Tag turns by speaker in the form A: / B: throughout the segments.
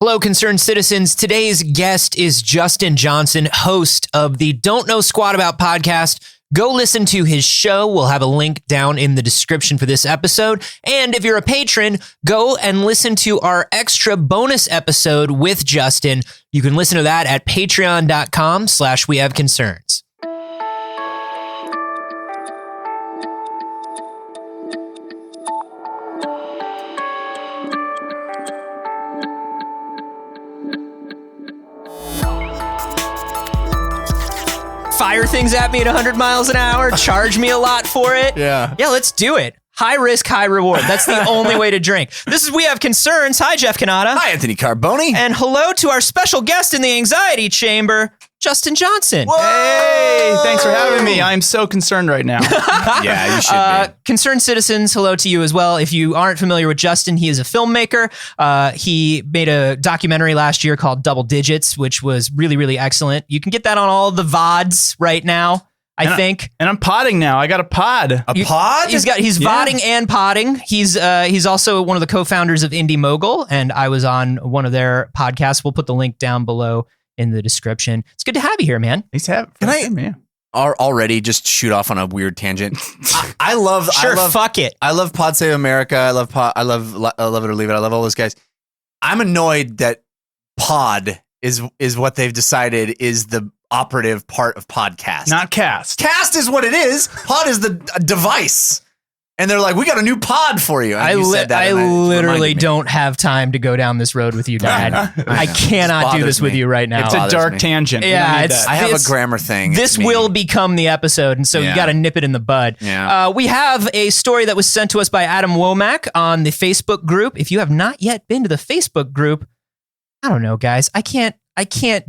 A: Hello, concerned citizens. Today's guest is Justin Johnson, host of the Don't Know Squat About podcast. Go listen to his show. We'll have a link down in the description for this episode. And if you're a patron, go and listen to our extra bonus episode with Justin. You can listen to that at patreon.com/wehaveconcerns. Fire things at me at 100 miles an hour, charge me a lot for it.
B: Yeah,
A: let's do it. High risk, high reward. That's the only way to drink. This is We Have Concerns. Hi, Jeff Canada.
B: Hi, Anthony Carboni.
A: And hello to our special guest in the anxiety chamber, Justin Johnson.
B: Whoa!
C: Hey, thanks for having me. I'm so concerned right now.
B: Yeah, you should be.
A: Concerned citizens, hello to you as well. If you aren't familiar with Justin, he is a filmmaker. He made a documentary last year called Double Digits, which was really, really excellent. You can get that on all the VODs right now, I think.
C: And I'm podding now. I got a pod.
B: Pod?
A: He's vodding and podding. He's also one of the co-founders of Indie Mogul, and I was on one of their podcasts. We'll put the link down below in the description. It's good to have you here, man.
C: Can I
B: already just shoot off on a weird tangent? I love
A: fuck it.
B: I love Pod Save America. I love Love It or Leave It. I love all those guys. I'm annoyed that pod is what they've decided is the operative part of podcast.
C: Not cast.
B: Cast is what it is. Pod is the device. And they're like, we got a new pod for you. And
A: I literally
B: me.
A: don't have time to go down this road with you, Dad. I cannot do this with you right now.
C: It's a dark tangent.
A: Yeah,
B: I have a grammar thing.
A: This will become the episode, and so you got to nip it in the bud.
B: Yeah.
A: We have a story that was sent to us by Adam Womack on the Facebook group. If you have not yet been to the Facebook group, I don't know, guys. I can't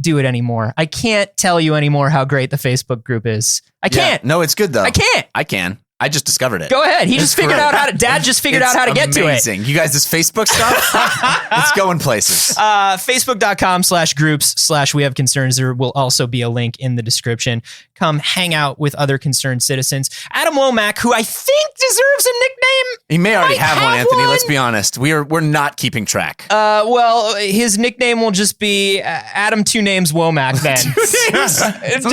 A: do it anymore. I can't tell you anymore how great the Facebook group is. I can't.
B: No, it's good though.
A: I can't.
B: I can. I just discovered it.
A: Go ahead. Dad just figured out how to get to it.
B: Amazing. You guys, this Facebook stuff, it's going places.
A: Facebook.com/groups/We Have Concerns. There will also be a link in the description. Come hang out with other concerned citizens. Adam Womack, who I think deserves a nickname.
B: He may already have one, Anthony. Let's be honest. We're not keeping track.
A: Well, his nickname will just be Adam Two Names Womack then.
B: Two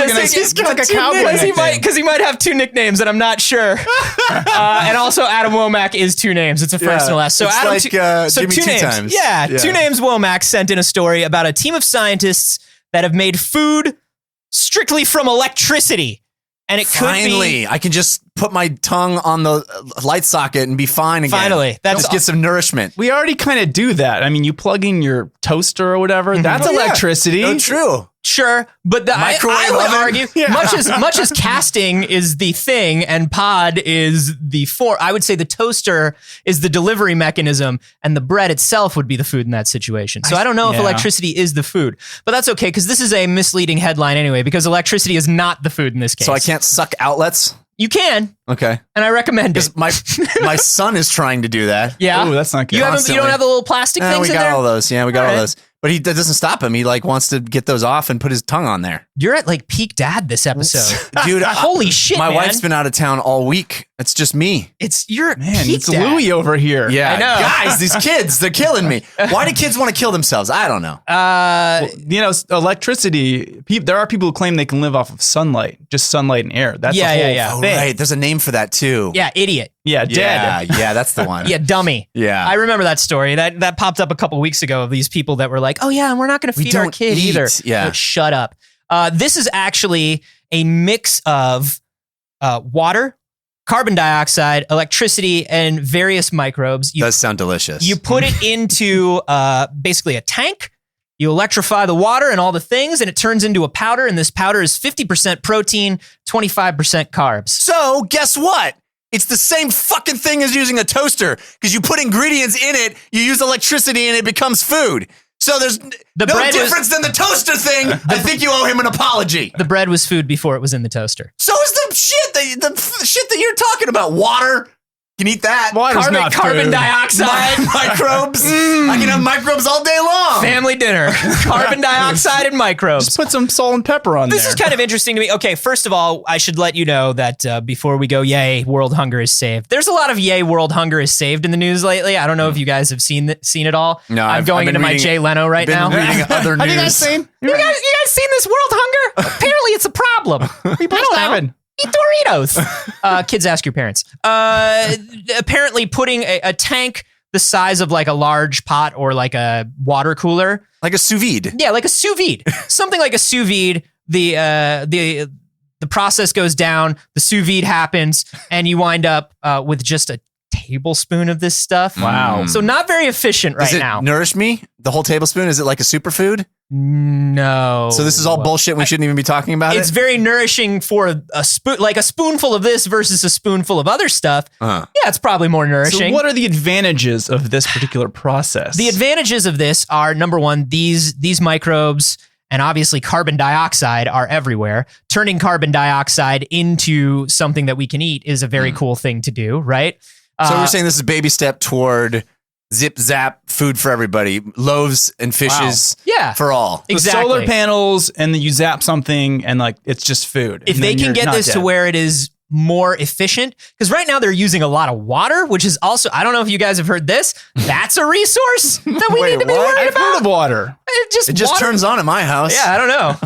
B: names.
C: He's like a cowboy.
A: Because he might have two nicknames, and I'm not sure. And also, Adam Womack is two names. It's a first and a last. So
B: it's
A: Adam,
B: like Jimmy
A: two names.
B: Times.
A: Yeah, Two Names Womack sent in a story about a team of scientists that have made food strictly from electricity. And it
B: Finally, I can just put my tongue on the light socket and be fine again.
A: Finally.
B: Just get some nourishment.
C: We already kind of do that. I mean, you plug in your toaster or whatever. Mm-hmm. That's electricity.
B: No, true.
A: Sure, but I would argue much as casting is the thing and pod is the form. I would say the toaster is the delivery mechanism and the bread itself would be the food in that situation. So I don't know if electricity is the food, but that's okay because this is a misleading headline anyway because electricity is not the food in this case.
B: So I can't suck outlets?
A: You can.
B: Okay.
A: And I recommend it.
B: My son is trying to do that.
A: Yeah.
C: Oh, that's not good.
A: You don't have the little plastic things in there?
B: We got all those. Yeah, we got all those. But that doesn't stop him. He wants to get those off and put his tongue on there.
A: You're at peak dad this episode.
B: Dude,
A: holy shit,
B: my
A: man.
B: wife's been out of town all week. It's just me.
A: You're peak
C: it's
A: dad.
C: Louie over here.
B: Yeah,
A: I know.
B: Guys, these kids, they're killing me. Why do kids want to kill themselves? I don't know.
C: Electricity, there are people who claim they can live off of sunlight, just sunlight and air. That's the whole thing.
B: Oh, right. There's a name for that too.
A: Yeah, idiot.
C: Yeah, dead.
B: Yeah, that's the one.
A: Yeah, dummy.
B: Yeah.
A: I remember that story. That popped up a couple weeks ago of these people that were like, oh yeah, and we're not going to feed our kid either.
B: Yeah.
A: Like, shut up. This is actually a mix of water, carbon dioxide, electricity, and various microbes.
B: Does sound delicious.
A: You put it into basically a tank. You electrify the water and all the things, and it turns into a powder. And this powder is 50% protein, 25% carbs.
B: So guess what? It's the same fucking thing as using a toaster because you put ingredients in it, you use electricity, and it becomes food. So there's no difference than the toaster thing. I think you owe him an apology.
A: The bread was food before it was in the toaster.
B: So is the shit that you're talking about. Water, can eat that.
C: Water's not
A: carbon
C: food.
A: dioxide.
B: Microbes. I can have microbes all day long.
A: Family dinner. Carbon dioxide and microbes.
C: Just put some salt and pepper on
A: This
C: there.
A: is kind of interesting to me. Okay, first of all, I should let you know that before we go, yay, world hunger is saved. There's a lot of yay, world hunger is saved in the news lately. I don't know if you guys have seen it all.
B: No,
A: I'm going into my Jay Leno right now.
B: Reading other news.
C: Have you guys seen?
A: You guys seen this world hunger? Apparently, it's a problem.
C: What's happening?
A: Eat Doritos. Kids, ask your parents. Apparently, putting a tank the size of like a large pot or like a water cooler,
B: like a sous vide.
A: Yeah, like a sous vide, something like a sous vide. The process goes down, the sous vide happens, and you wind up with just a tablespoon of this stuff.
C: Wow.
A: So not very efficient right now.
B: Nourish me? The whole tablespoon? Is it like a superfood?
A: No.
B: So this is all bullshit. We shouldn't even be talking about it.
A: It's very nourishing for a spoon, like a spoonful of this versus a spoonful of other stuff. Yeah, it's probably more nourishing.
C: So what are the advantages of this particular process?
A: The advantages of this are, number one, these microbes and obviously carbon dioxide are everywhere. Turning carbon dioxide into something that we can eat is a very cool thing to do, right?
B: So we're saying this is a baby step toward zip zap food for everybody, loaves and fishes for all.
A: Exactly.
C: The solar panels, and then you zap something and like it's just food.
A: If they can get this to where it is more efficient, because right now they're using a lot of water, which is also, I don't know if you guys have heard this, that's a resource that we need to be worried
C: I've
A: about.
C: heard of water.
B: It just turns on at my house.
A: Yeah, I don't know.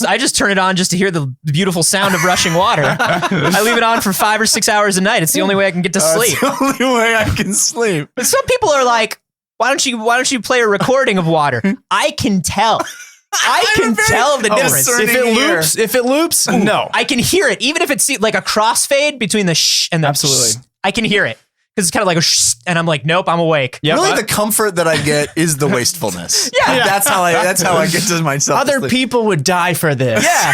A: I just turn it on just to hear the beautiful sound of rushing water. I leave it on for 5 or 6 hours a night. It's the only way I can get to sleep.
B: It's the only way I can sleep.
A: But some people are like, why don't you play a recording of water? I can tell. I can tell the difference.
C: If it loops, no.
A: I can hear it. Even if it's like a crossfade between the shh and the
C: absolutely.
A: I can hear it. Because it's kind of like a shh, and I'm like, nope, I'm awake.
B: Yep. Really, the comfort that I get is the wastefulness. That's how I get to myself.
C: Other people would die for this.
A: Yeah.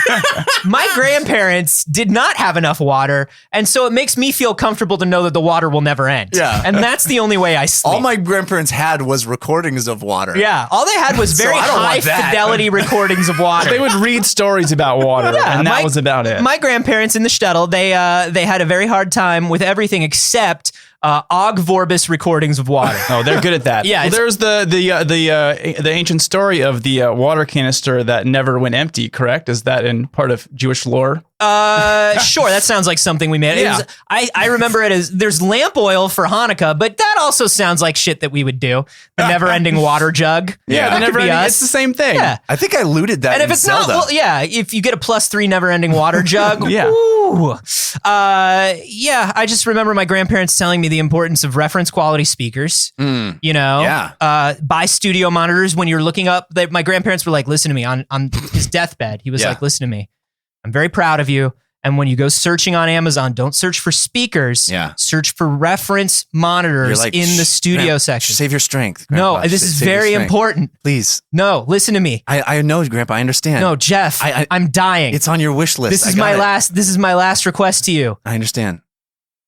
A: My grandparents did not have enough water, and so it makes me feel comfortable to know that the water will never end. Yeah. And that's the only way I sleep.
B: All my grandparents had was recordings of water.
A: Yeah. All they had was very high fidelity recordings of water.
C: They would read stories about water, and that was about it.
A: My grandparents in the shtetl, they had a very hard time with everything except Og Vorbis recordings of water.
C: Oh, they're good at that.
A: Yeah,
C: well, there's the ancient story of the water canister that never went empty. Correct? Is that in part of Jewish lore?
A: Sure. That sounds like something we made.
C: Yeah.
A: I remember it as there's lamp oil for Hanukkah, but that also sounds like shit that we would do. The never-ending water jug.
C: Yeah,
A: that could be us.
C: It's the same thing.
A: Yeah.
B: I think I looted that.
A: And if it's
B: Zelda.
A: not, well, yeah, if you get a +3 never-ending water jug,
C: yeah.
A: Ooh. Yeah, I just remember my grandparents telling me the importance of reference quality speakers. You know, buy studio monitors when you're looking up. My grandparents were like, listen to me on his deathbed. He was like, listen to me. I'm very proud of you. And when you go searching on Amazon, don't search for speakers. Search for reference monitors in the studio section.
B: Save your strength, Grandpa.
A: No, this is very important.
B: Please.
A: No, listen to me.
B: I know, Grandpa. I understand.
A: No, Jeff, I'm dying.
B: It's on your wish list.
A: This is my last request to you.
B: I understand.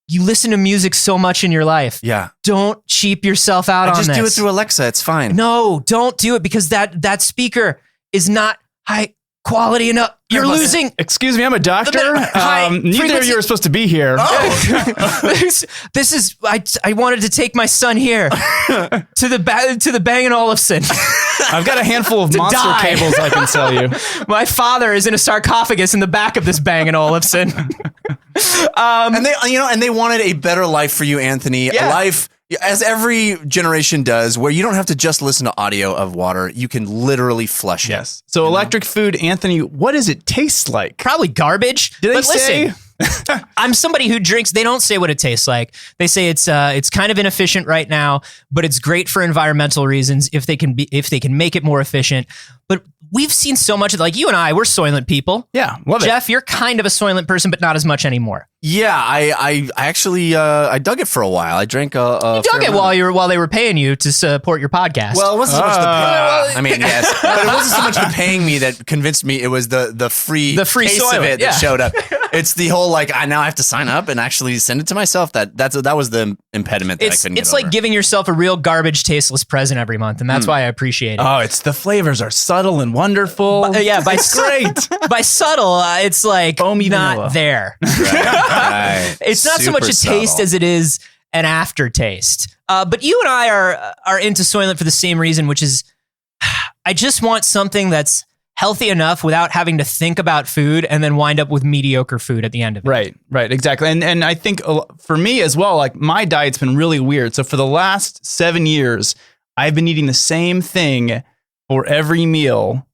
A: You listen to music so much in your life.
B: Yeah.
A: Don't cheap yourself out on this.
B: Just do it through Alexa. It's fine.
A: No, don't do it because that speaker is not high quality enough. You're losing.
C: Excuse me, I'm a doctor. Neither of you are supposed to be here.
A: This is. I wanted to take my son here to the Bang & Olufsen.
C: I've got a handful of monster cables I can sell you.
A: My father is in a sarcophagus in the back of this Bang & Olufsen.
B: And they wanted a better life for you, Anthony. A life, as every generation does, where you don't have to just listen to audio of water. You can literally flush it.
C: Yes. So electric food, Anthony, what does it taste like?
A: Probably garbage.
C: Did they say?
A: Listen, I'm somebody who drinks. They don't say what it tastes like. They say it's kind of inefficient right now, but it's great for environmental reasons if they can make it more efficient. But we've seen so much of, like, you and I, we're Soylent people.
C: Yeah, love it.
A: Jeff, you're kind of a Soylent person, but not as much anymore.
B: Yeah, I actually I dug it for a while. I drank a
A: you dug it while they were paying you to support your podcast.
B: Well, it wasn't so much I mean, yes, but it wasn't so much the paying me that convinced me. It was the free taste
A: Soylent
B: of it that showed up. It's the whole like I now have to sign up and actually send it to myself. That was the impediment that I couldn't.
A: It's like giving yourself a real garbage, tasteless present every month, and that's why I appreciate it.
C: Oh, it's the flavors are subtle and wonderful.
A: It's great. By subtle, it's like
C: foamy
A: not
C: vanilla.
A: There.
B: Right.
A: It's not so
B: Super
A: much a taste
B: subtle.
A: as it is an aftertaste. But you and I are into Soylent for the same reason, which is I just want something that's healthy enough without having to think about food and then wind up with mediocre food at the end of it.
C: Right, exactly. And I think for me as well, like my diet's been really weird. So for the last 7 years, I've been eating the same thing for every meal.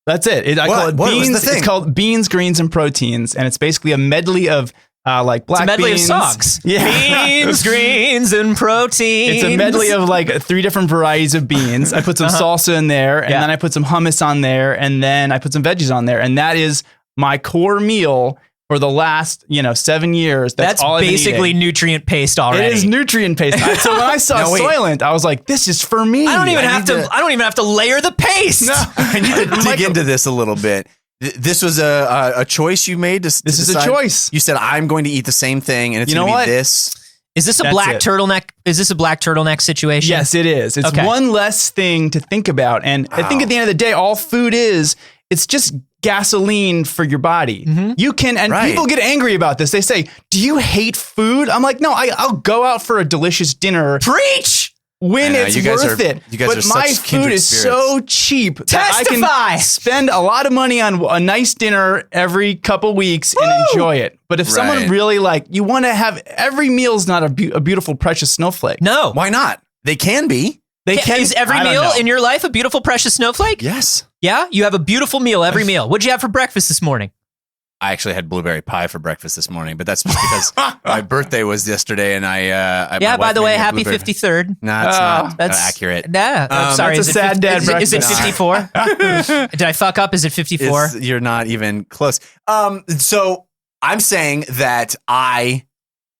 C: That's it. I call it beans. It's called beans, greens, and proteins, and it's basically a medley of like black beans.
A: It's a medley of songs.
C: Yeah.
A: Beans, greens, and proteins.
C: It's a medley of like 3 different varieties of beans. I put some salsa in there, and then I put some hummus on there, and then I put some veggies on there, and that is my core meal for the last 7 years. That's all I've been
A: basically
C: eating.
A: Nutrient paste already.
C: It is nutrient paste. So when I saw Soylent, I was like, "This is for me."
A: I don't even have to layer the paste.
B: No, I need to dig into this a little bit. This was a choice you made. This
C: is a choice.
B: You said I'm going to eat the same thing, and it's going to be this.
A: Is this a black turtleneck? Is this a black turtleneck situation?
C: Yes, it is. It's one less thing to think about, and I think at the end of the day, all food is it's just gasoline for your body. Mm-hmm. You can, and people get angry about this. They say, "Do you hate food?" I'm like, "No, I'll go out for a delicious dinner."
A: Preach.
C: When it's worth it. But my food is so cheap that I can spend a lot of money on a nice dinner every couple weeks and enjoy it. But if someone really you want to have every meal's not a beautiful, precious snowflake.
A: No.
B: Why not? They can be.
A: Is every meal in your life a beautiful, precious snowflake?
B: Yes.
A: Yeah? You have a beautiful meal every meal. What'd you have for breakfast this morning?
B: I actually had blueberry pie for breakfast this morning, but that's because my birthday was yesterday, and I
A: by the way, happy 53rd.
B: No, it's not that's accurate.
A: Nah, I'm sorry.
C: That's a sad dad breakfast.
A: Is it 54? Did I fuck up? Is it 54?
B: You're not even close. So I'm saying that I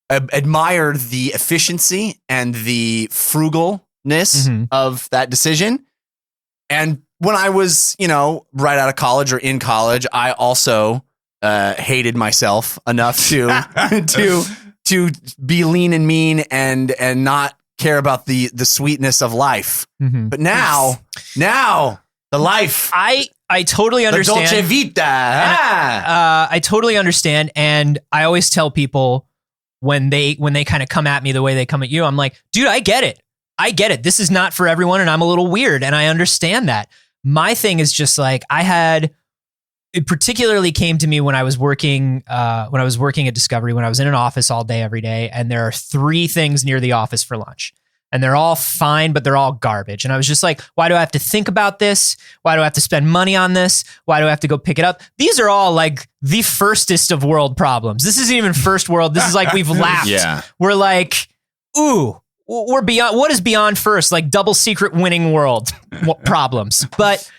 B: admired the efficiency and the frugalness of that decision. And when I was, right out of college or in college, I also hated myself enough to be lean and mean and not care about the sweetness of life. Mm-hmm. But now the life.
A: I totally understand.
B: The dolce vita.
A: I totally understand, and I always tell people when they kind of come at me the way they come at you, I'm like, dude, I get it. This is not for everyone, and I'm a little weird, and I understand that. My thing is just like it particularly came to me when I was working at Discovery, when I was in an office all day, every day. And there are 3 things near the office for lunch, and they're all fine, but they're all garbage. And I was just like, why do I have to think about this? Why do I have to spend money on this? Why do I have to go pick it up? These are all like the firstest of world problems. This isn't even first world. This is like, we've laughed.
B: Yeah.
A: We're like, ooh, we're beyond, what is beyond first? Like double secret winning world problems. But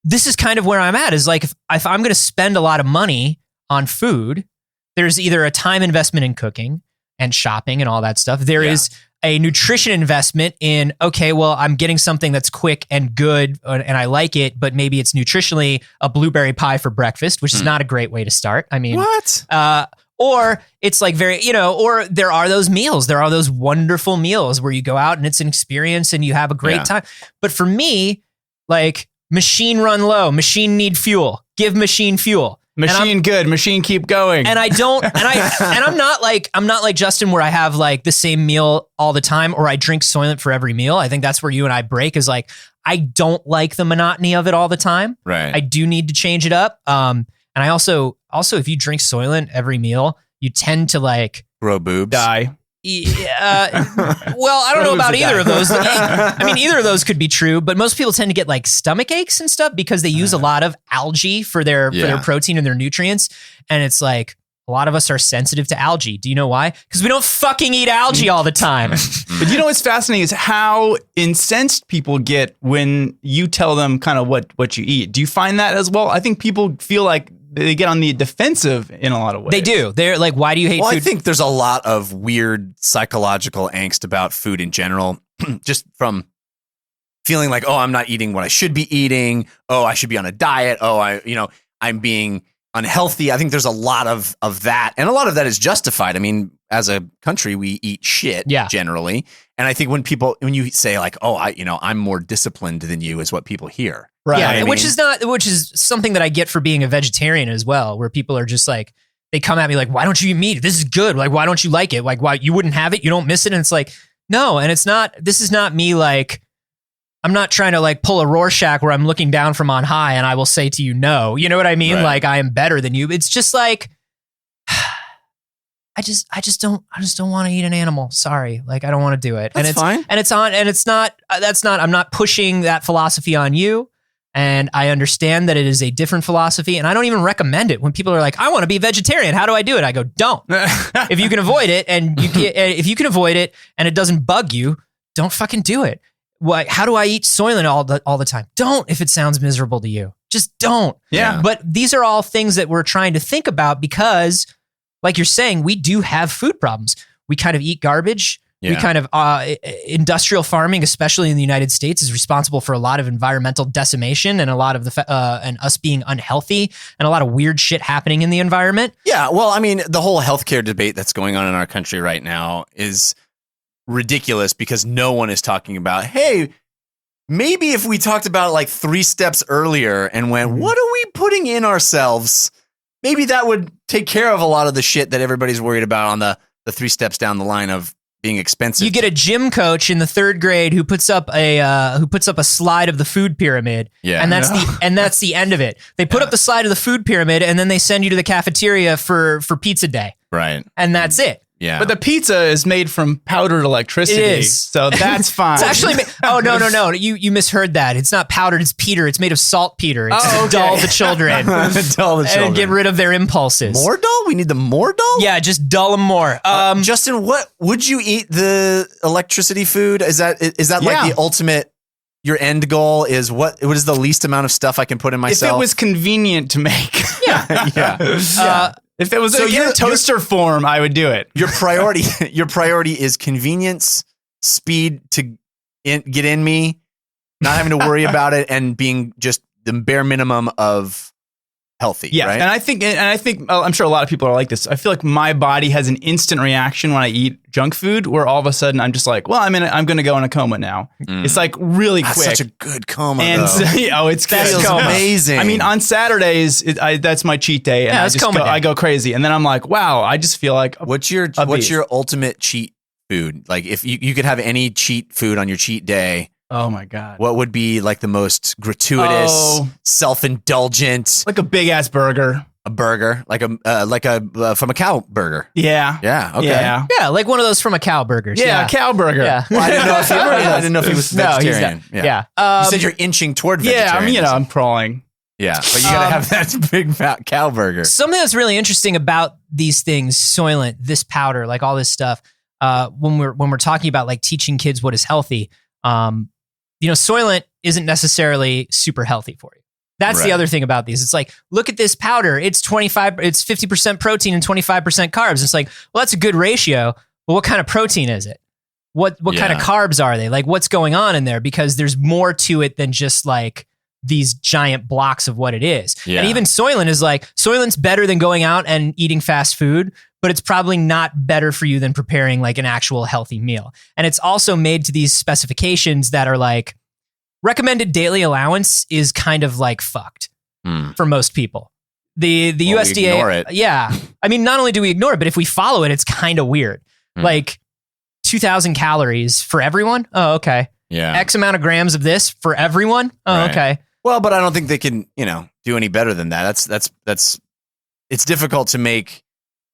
A: this is kind of where I'm at, is like, if I'm going to spend a lot of money on food, there's either a time investment in cooking and shopping and all that stuff. There is a nutrition investment in, okay, well, I'm getting something that's quick and good and I like it, but maybe it's nutritionally a blueberry pie for breakfast, which is not a great way to start. I mean,
B: what?
A: Or it's like or there are those meals. There are those wonderful meals where you go out and it's an experience and you have a great time. But for me, like, machine run low, machine need fuel, give machine fuel.
C: Machine good, machine keep going.
A: And I'm not like Justin, where I have like the same meal all the time, or I drink Soylent for every meal. I think that's where you and I break, is like, I don't like the monotony of it all the time.
B: Right.
A: I do need to change it up. And I also, if you drink Soylent every meal, you tend to like
B: grow boobs,
C: die.
A: Well, I don't know about either of those. I mean, either of those could be true, but most people tend to get like stomach aches and stuff because they use a lot of algae for their protein and their nutrients. And it's like, a lot of us are sensitive to algae. Do you know why? Because we don't fucking eat algae all the time.
C: But you know what's fascinating is how incensed people get when you tell them kind of what you eat. Do you find that as well? I think people feel like they get on the defensive in a lot of ways.
A: They do. They're like, why do you hate food?
B: Well, I think there's a lot of weird psychological angst about food in general, just from feeling like, oh, I'm not eating what I should be eating. Oh, I should be on a diet. Oh, I'm being unhealthy. I think there's a lot of that. And a lot of that is justified. I mean, as a country, we eat shit generally. And I think when you say like, oh, I'm more disciplined than you, is what people hear.
A: Right. Yeah, which is something that I get for being a vegetarian as well, where people are just like, they come at me like, why don't you eat meat? This is good. Like, why don't you like it? Like, why you wouldn't have it? You don't miss it. And it's like, no. And this is not me. Like, I'm not trying to like pull a Rorschach where I'm looking down from on high and I will say to you, no, you know what I mean? Right. Like I am better than you. It's just like, I just don't want to eat an animal. Sorry. Like I don't want to do it.
B: That's fine.
A: I'm not pushing that philosophy on you. And I understand that it is a different philosophy and I don't even recommend it when people are like, I want to be vegetarian. How do I do it? I go, don't. If you can avoid it if you can avoid it and it doesn't bug you, don't fucking do it. How do I eat Soylent all the time? Don't, if it sounds miserable to you. Just don't.
C: Yeah.
A: But these are all things that we're trying to think about because, like you're saying, we do have food problems. We kind of eat garbage. Yeah. We kind of, industrial farming, especially in the United States, is responsible for a lot of environmental decimation and a lot of and us being unhealthy and a lot of weird shit happening in the environment.
B: Yeah. Well, I mean, the whole healthcare debate that's going on in our country right now is ridiculous because no one is talking about, hey, maybe if we talked about like 3 steps earlier and went, what are we putting in ourselves? Maybe that would take care of a lot of the shit that everybody's worried about on the 3 steps down the line of being expensive.
A: You get a gym coach in the 3rd grade who puts up a slide of the food pyramid.
B: Yeah.
A: And that's the end of it. They put up the slide of the food pyramid and then they send you to the cafeteria for pizza day.
B: Right.
A: And that's it.
B: Yeah.
C: But the pizza is made from powdered electricity.
A: It is.
C: So that's fine.
A: It's actually no. You misheard that. It's not powdered, it's peter. It's made of saltpeter. It's to dull the children. And get rid of their impulses.
B: More dull? We need the more dull?
A: Yeah, just dull them more.
B: Justin, what would you eat the electricity food? Is that like the ultimate, your end goal is what is the least amount of stuff I can put in myself?
C: If it was convenient to make.
A: Yeah.
B: Yeah.
C: If it was a toaster form, I would do it.
B: Your priority is convenience, speed to get in me, not having to worry about it, and being just the bare minimum of healthy.
C: Yeah,
B: right?
C: and I think I'm sure a lot of people are like this. I feel like my body has an instant reaction when I eat junk food, where all of a sudden I'm just like, well, I'm going to go in a coma now. It's like really quick.
B: That's such a good coma.
C: And it's
B: feels amazing.
C: I mean, on Saturdays, that's my cheat day, and I go crazy, and then I'm like, wow, I just feel like
B: what's your ultimate cheat food? Like if you could have any cheat food on your cheat day.
C: Oh my God.
B: What would be like the most gratuitous, self-indulgent,
C: like a big ass burger?
B: A burger, like a from a cow burger.
C: Yeah.
B: Yeah. Okay.
A: Yeah, like one of those from a cow burgers.
C: Yeah, a cow burger.
A: Yeah.
B: Well, I didn't know if he was vegetarian.
A: Yeah.
B: You said you're inching toward vegetarian.
C: Yeah, I'm crawling.
B: Yeah, but you gotta have that big fat cow burger.
A: Something that's really interesting about these things, Soylent, this powder, like all this stuff, when we're talking about like teaching kids what is healthy, Soylent isn't necessarily super healthy for you. That's the other thing about these. It's like, look at this powder. It's 50% protein and 25% carbs. It's like, well, that's a good ratio. But what kind of protein is it? What kind of carbs are they? Like, what's going on in there? Because there's more to it than just like these giant blocks of what it is. Yeah. And even Soylent is like, Soylent's better than going out and eating fast food, but it's probably not better for you than preparing like an actual healthy meal. And it's also made to these specifications that are like, recommended daily allowance is kind of like fucked for most people. The USDA,
B: we ignore it.
A: Yeah. I mean, not only do we ignore it, but if we follow it, it's kind of weird. Like 2,000 calories for everyone. Oh, okay.
B: Yeah.
A: X amount of grams of this for everyone. Oh, okay.
B: Well, but I don't think they can, do any better than that. That's it's difficult to make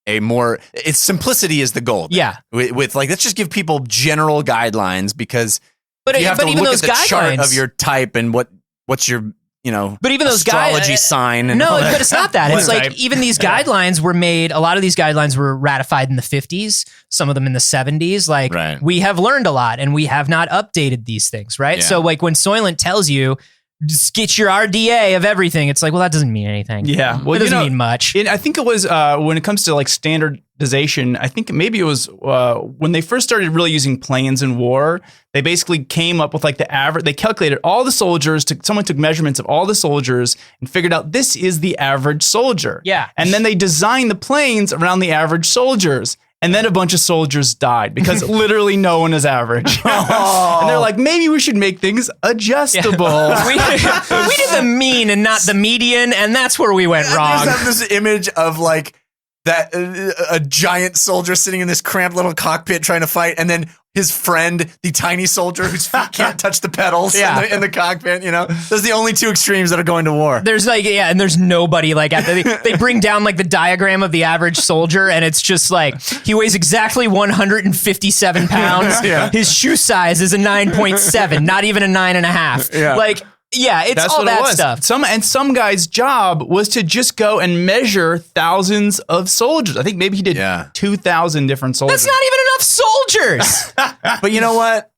B: it's simplicity is the goal.
A: Yeah.
B: With like, let's just give people general guidelines because
A: but
B: you have to
A: even
B: look
A: those
B: at the
A: guidelines
B: chart of your type and what's your,
A: but even those
B: astrology sign. And
A: no, but it's not that. It's like
C: type.
A: even these guidelines were made. A lot of these guidelines were ratified in the 50s, some of them in the 70s. Like we have learned a lot and we have not updated these things. Right. Yeah. So like when Soylent tells you, just get your RDA of everything. It's like, well, that doesn't mean anything.
C: Yeah. Well,
A: it doesn't mean much.
C: I think it was when it comes to like standardization, I think maybe it was when they first started really using planes in war, they basically came up with like the average. They calculated all the soldiers. Someone took measurements of all the soldiers and figured out this is the average soldier.
A: Yeah.
C: And then they designed the planes around the average soldiers. And then a bunch of soldiers died because literally no one is average. And they're like, maybe we should make things adjustable.
A: Yeah. we did the mean and not the median, and that's where we went wrong.
B: I just have this image of like that a giant soldier sitting in this cramped little cockpit trying to fight, and then his friend, the tiny soldier whose feet can't touch the pedals in the cockpit, Those are the only two extremes that are going to war.
A: There's and there's nobody like they bring down like the diagram of the average soldier, and it's just like he weighs exactly 157 pounds. His shoe size is a 9.7, not even a 9.5. Like, it's
C: that's
A: all
C: what
A: that
C: it was.
A: stuff.
C: Some guy's job was to just go and measure thousands of soldiers. I think maybe he did 2,000 different soldiers.
A: That's not even enough soldiers.
B: But you know what?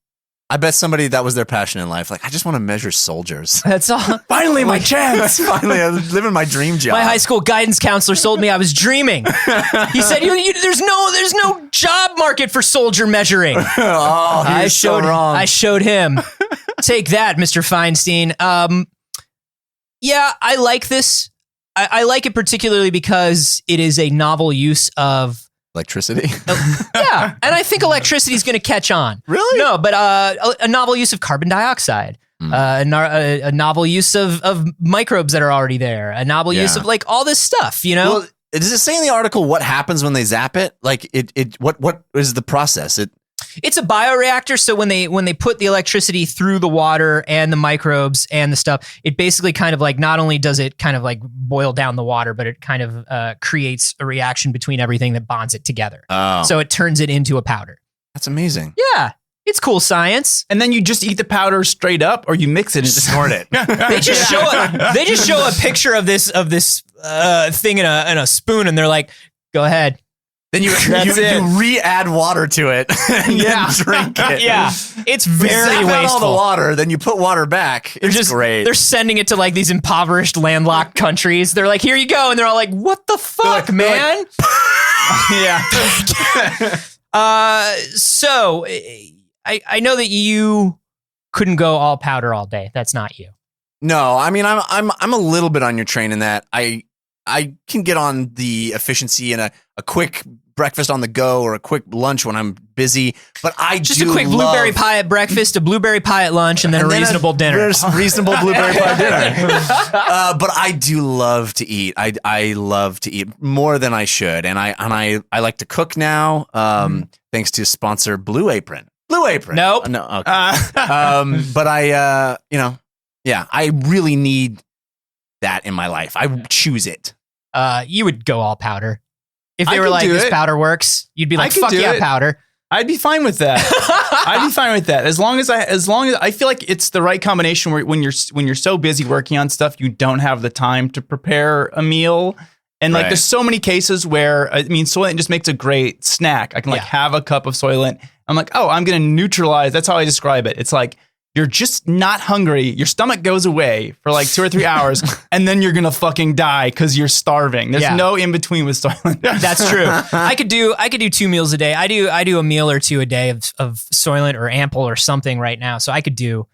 B: I bet somebody that was their passion in life. Like, I just want to measure soldiers.
A: That's all.
B: Finally, my chance. Finally, I'm living my dream job.
A: My high school guidance counselor told me I was dreaming. He said, "There's no job market for soldier measuring."
B: I showed wrong.
A: I showed him. Take that, Mr. Feinstein. I like this. I like it particularly because it is a novel use of
B: electricity.
A: And I think electricity is going to catch on.
B: Really?
A: No, but a novel use of carbon dioxide, a novel use of microbes that are already there, a novel use of like all this stuff,
B: Well, does it say in the article what happens when they zap it? Like what is the process?
A: It's a bioreactor, so when they put the electricity through the water and the microbes and the stuff, it basically kind of like not only does it kind of like boil down the water, but it kind of creates a reaction between everything that bonds it together.
B: Oh.
A: So it turns it into a powder.
B: That's amazing.
A: Yeah, it's cool science.
C: And then you just eat the powder straight up, or you mix it and snort it.
A: They just show a picture of this thing in a spoon, and they're like, "Go ahead."
B: Then you re-add water to it and then drink it.
A: Yeah, it's very wasteful.
B: Out all the water, then you put water back. It's great.
A: They're sending it to like these impoverished, landlocked countries. They're like, "Here you go," and they're all like, "What the fuck, man?" So I know that you couldn't go all powder all day. That's not you.
B: No, I mean I'm a little bit on your train in that I can get on the efficiency and a quick breakfast on the go or a quick lunch when I'm busy, but I
A: just a quick blueberry pie at breakfast, a blueberry pie at lunch, and then a reasonable dinner.
B: Reasonable blueberry pie dinner. But I do love to eat. I love to eat more than I should, and I like to cook now. Thanks to sponsor Blue Apron. Blue Apron.
A: Nope.
B: No. Okay. But I I really need that in my life. I choose it.
A: You would go all powder. If they were like, this powder works, you'd be like, fuck yeah, powder.
C: I'd be fine with that. I'd be fine with that. As long as I feel like it's the right combination where when you're so busy working on stuff, you don't have the time to prepare a meal. And like, there's so many cases where, I mean, Soylent just makes a great snack. I can have a cup of Soylent. I'm like, oh, I'm going to neutralize. That's how I describe it. It's like, you're just not hungry. Your stomach goes away for like 2 or 3 hours, and then you're gonna fucking die because you're starving. There's no in between with Soylent.
A: That's true. I could do 2 meals a day. I do a meal or 2 a day of Soylent or Ample or something right now. So I could do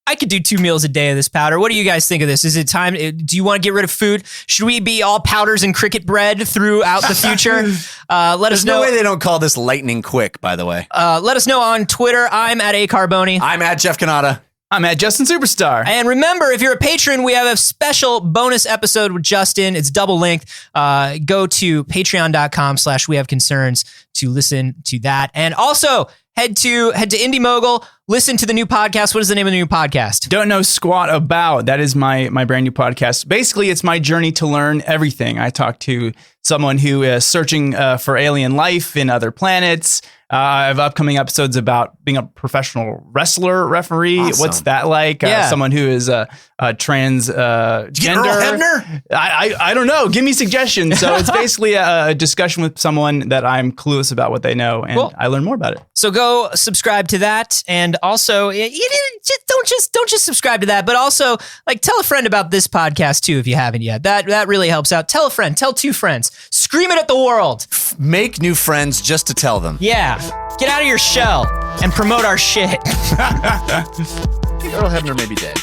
A: 2 meals a day of this powder. What do you guys think of this? Is it time? Do you want to get rid of food? Should we be all powders and cricket bread throughout the future? Let us know.
B: There's no way they don't call this lightning quick, by the way.
A: Let us know on Twitter. I'm at acarboni.
B: I'm at Jeff Canada.
C: I'm at Justin Superstar.
A: And remember, if you're a patron, we have a special bonus episode with Justin. It's double length. Go to patreon.com/wehaveconcerns to listen to that. And also head to Indie Mogul. Listen to the new podcast. What is the name of the new podcast?
C: Don't know squat about. That is my brand new podcast. Basically, it's my journey to learn everything. I talk to someone who is searching for alien life in other planets. I have upcoming episodes about being a professional wrestler referee. Awesome. What's that like? Someone who is a transgender.
B: Hebner?
C: I don't know. Give me suggestions. So it's basically a discussion with someone that I'm clueless about what they know, and I learn more about it.
A: So go subscribe to that, and also don't just subscribe to that, but also like tell a friend about this podcast too if you haven't yet. That really helps out. Tell a friend. Tell 2 friends. Scream it at the world.
B: Make new friends just to tell them.
A: Yeah. Get out of your shell and promote our shit.
B: Earl Hebner may be dead.